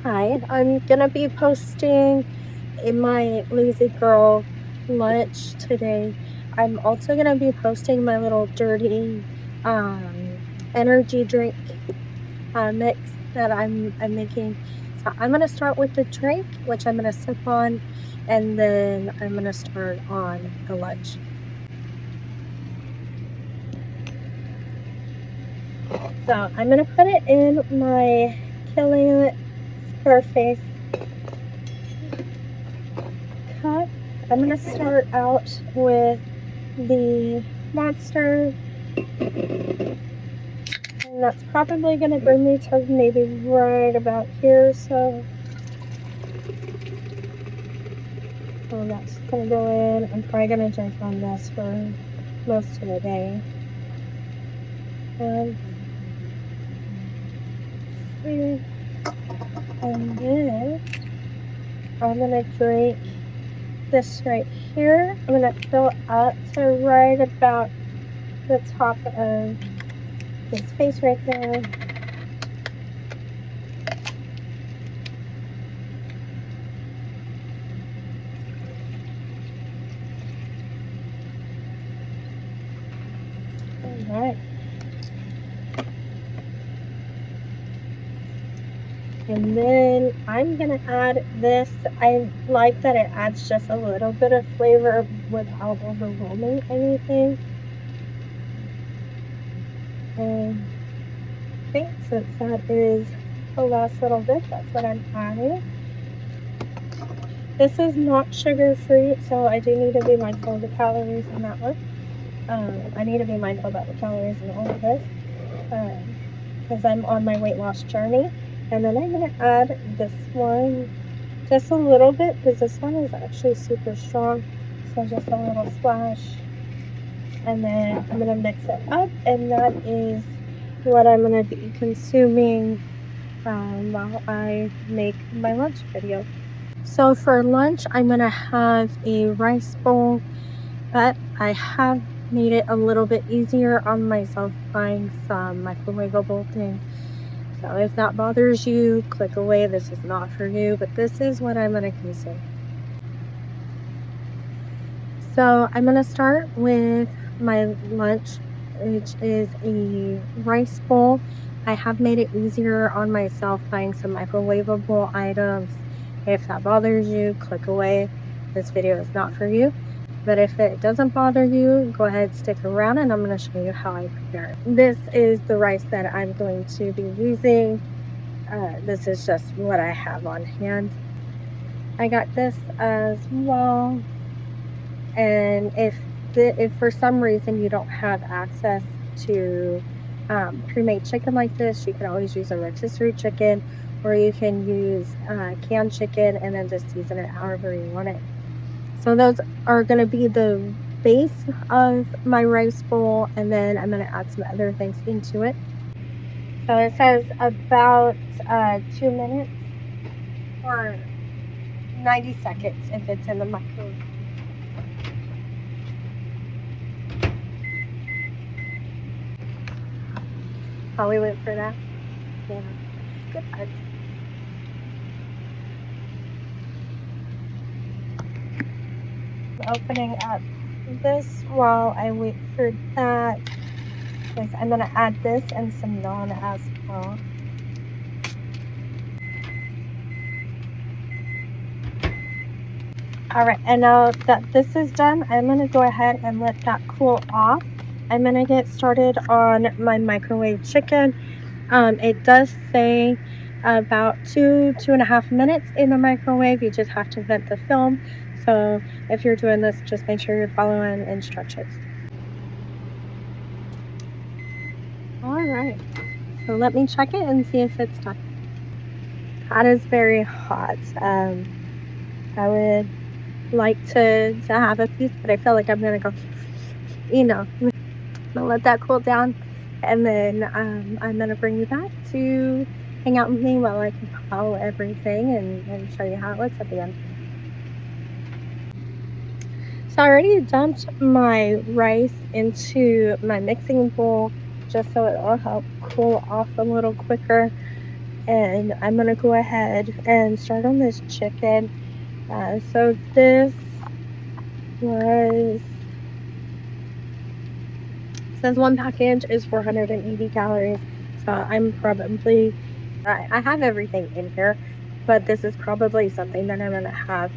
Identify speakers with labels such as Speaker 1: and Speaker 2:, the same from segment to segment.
Speaker 1: Hi, I'm gonna be posting in my Lazy Girl lunch today. I'm also gonna be posting my little dirty energy drink mix that I'm making. So I'm gonna start with the drink, which I'm gonna sip on, and then I'm gonna start on the lunch. So I'm gonna put it in my Killing It Squareface cup. I'm gonna start out with the Monster, and that's probably gonna bring me to maybe right about here. So that's gonna go in. I'm probably gonna drink on this for most of the day. And then I'm gonna drink this right here. I'm gonna fill up to right about the top of this face right there. Alright. And then I'm gonna add this. I like that it adds just a little bit of flavor without overwhelming anything. And I think since that is the last little bit, that's what I'm adding. This is not sugar-free, so I do need to be mindful of the calories in that one. I need to be mindful about the calories in all of this because I'm on my weight loss journey. And then I'm going to add this one just a little bit because this one is actually super strong. So just a little splash. And then I'm going to mix it up, and that is what I'm going to be consuming while I make my lunch video. So for lunch, I'm going to have a rice bowl, but I have made it a little bit easier on myself buying some microwavable things. So if that bothers you, click away. This is not for you, but this is what I'm going to consume. So I'm going to start with my lunch, which is a rice bowl. I have made it easier on myself buying some microwavable items. If that bothers you, click away. This video is not for you. But if it doesn't bother you, go ahead, stick around, and I'm going to show you how I prepare it. This is the rice that I'm going to be using. This is just what I have on hand. I got this as well. And if for some reason you don't have access to pre-made chicken like this, you can always use a rotisserie chicken, or you can use canned chicken and then just season it however you want it. So those are going to be the base of my rice bowl, and then I'm going to add some other things into it. So it says about 2 minutes or 90 seconds if it's in the microwave. While we wait for that, yeah, good part. Opening up this while I wait for that, because I'm going to add this and some naan as well. Alright, and now that this is done, I'm going to go ahead and let that cool off. I'm going to get started on my microwave chicken. It does say about 2.5 minutes in the microwave. You just have to vent the film. So if you're doing this, just make sure you're following instructions. Alright, so let me check it and see if it's done. That is very hot. I would like to have a piece, but I feel like I'm gonna go, I'm gonna let that cool down, and then I'm gonna bring you back to hang out with me while I compile everything and show you how it looks at the end. So I already dumped my rice into my mixing bowl just so it'll help cool off a little quicker. And I'm gonna go ahead and start on this chicken. So this was, says one package is 480 calories. So I'm probably, I have everything in here, but this is probably something that I'm gonna have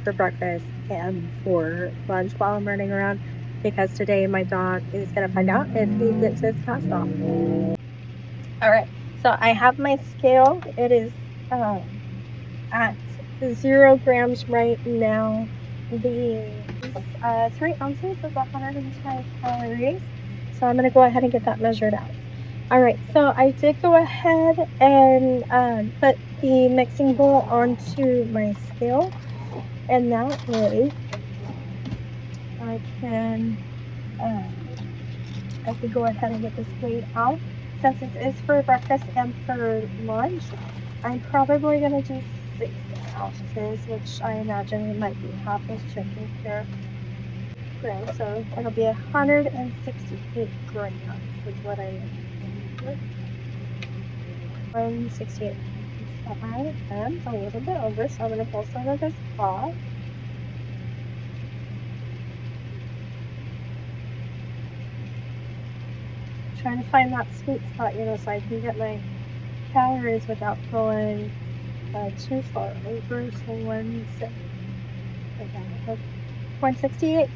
Speaker 1: for breakfast and for lunch while I'm running around, because today my dog is gonna find out if he gets his cast off. All right, so I have my scale. It is at 0 grams right now. The 3 ounces is 105 calories. So I'm going to go ahead and get that measured out. All right, so I did go ahead and put the mixing bowl onto my scale, and that way I can go ahead and get this weighed out. Since it is for breakfast and for lunch, I'm probably going to do 6 ounces, which I imagine it might be half this chicken here. So it'll be 168 grams is what I need. 168. I am a little bit over, so I'm going to pull some of this off. Trying to find that sweet spot, so I can get my calories without going too far over. So 168.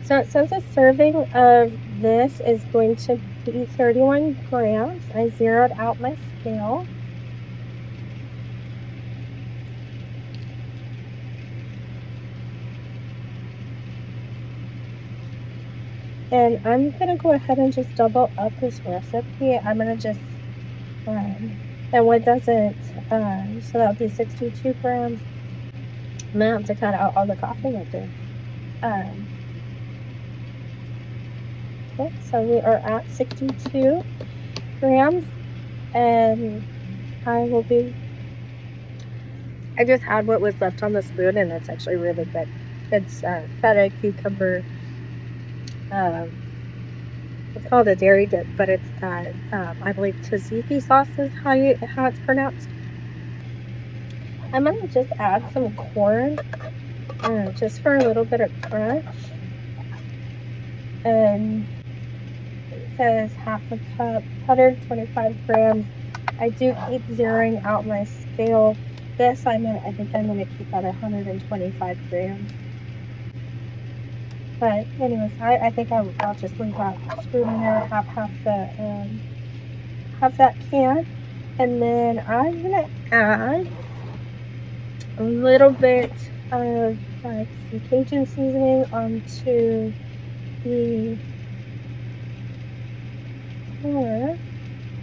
Speaker 1: So it says a serving of this is going to be 31 grams. I zeroed out my scale. And I'm going to go ahead and just double up this recipe. I'm going to just, and what doesn't, so that would be 62 grams. I'm going to have to cut out all the coffee maker. Okay, so we are at 62 grams, and I just had what was left on the spoon, and it's actually really good. It's feta cucumber. It's called a dairy dip, but it's I believe tzatziki sauce is how it's pronounced. I'm gonna just add some corn, just for a little bit of crunch. And it says half a cup, 125 grams. I do keep zeroing out my scale. This I think I'm gonna keep at 125 grams. But anyways, I think I'll just leave that spoon in there, have that can, and then I'm gonna add a little bit of like some Cajun seasoning onto the corn.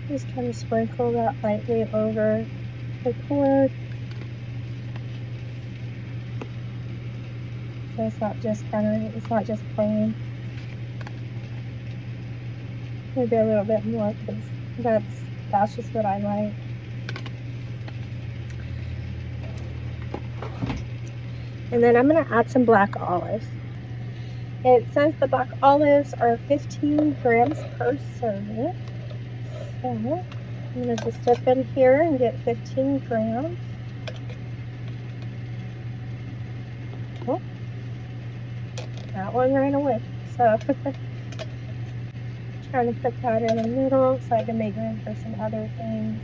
Speaker 1: Just kind of sprinkle that lightly over the corn. So it's not just plain. Maybe a little bit more, because that's just what I like. And then I'm gonna add some black olives. It says the black olives are 15 grams per serving. So I'm gonna just dip in here and get 15 grams. Oh, that one ran away. So trying to put that in the middle so I can make room for some other things.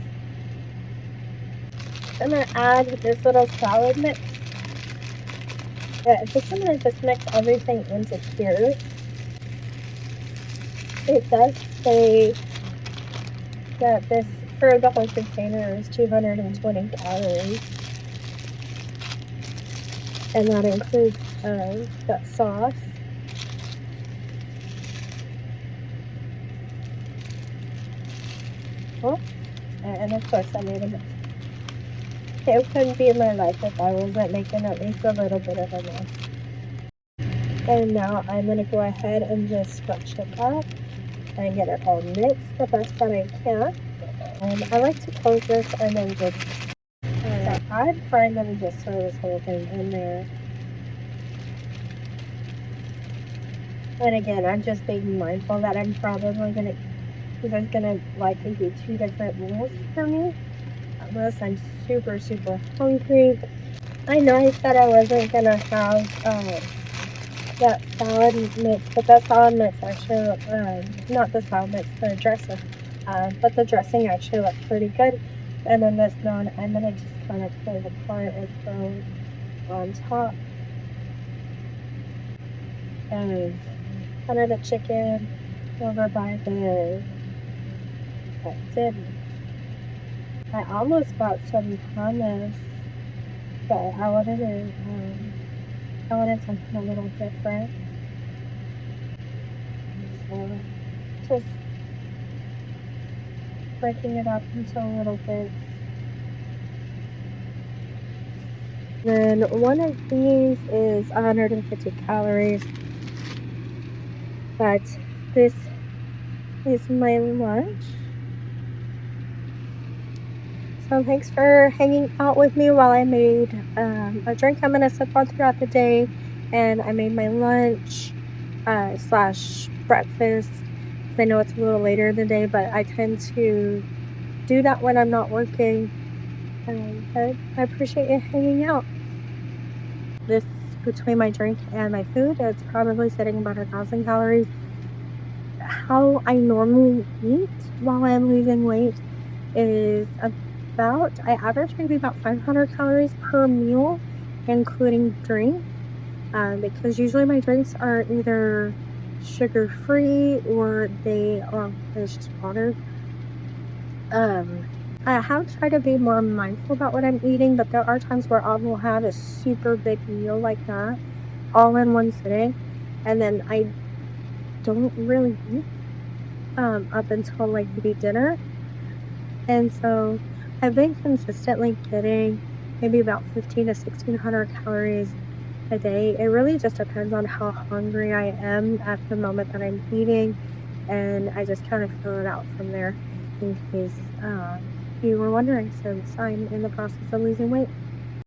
Speaker 1: I'm gonna add this little salad mix. Yeah, I'm gonna just mix everything into here. It does say that this, for the whole container, is 220 calories. And that includes that sauce. Oh, and of course I made a mess. It wouldn't be my life if I wasn't making at least a little bit of a mess. And now I'm going to go ahead and just scrunch it up and get it all mixed the best that I can. I like to close this and then just, I'm probably going to just throw this whole thing in there. And again, I'm just being mindful that I'm probably going to because it's gonna likely be 2 different meals for me. Unless I'm super, super hungry. I know I said I wasn't gonna have that salad mix, but that salad mix actually, not the salad mix, the dressing. But the dressing actually looked pretty good. And then this one, I'm gonna just kind of pull it apart and throw on top. And kind of the chicken over by the dip. I almost bought some hummus, but I wanted something a little different. So just breaking it up into little bits. Then one of these is 150 calories, but this is my lunch. So thanks for hanging out with me while I made a drink I'm gonna sip on throughout the day, and I made my lunch slash breakfast. I know it's a little later in the day, but I tend to do that when I'm not working. But I appreciate you hanging out. This, between my drink and my food, it's probably sitting about 1,000 calories. How I normally eat while I'm losing weight is I average maybe about 500 calories per meal, including drink, because usually my drinks are either sugar-free or it's just water. I have tried to be more mindful about what I'm eating, but there are times where I will have a super big meal like that all in one sitting, and then I don't really eat up until like maybe dinner. And so I've been consistently getting maybe about 15 to 1600 calories a day. It really just depends on how hungry I am at the moment that I'm eating, and I just kind of fill it out from there in case you were wondering, since I'm in the process of losing weight.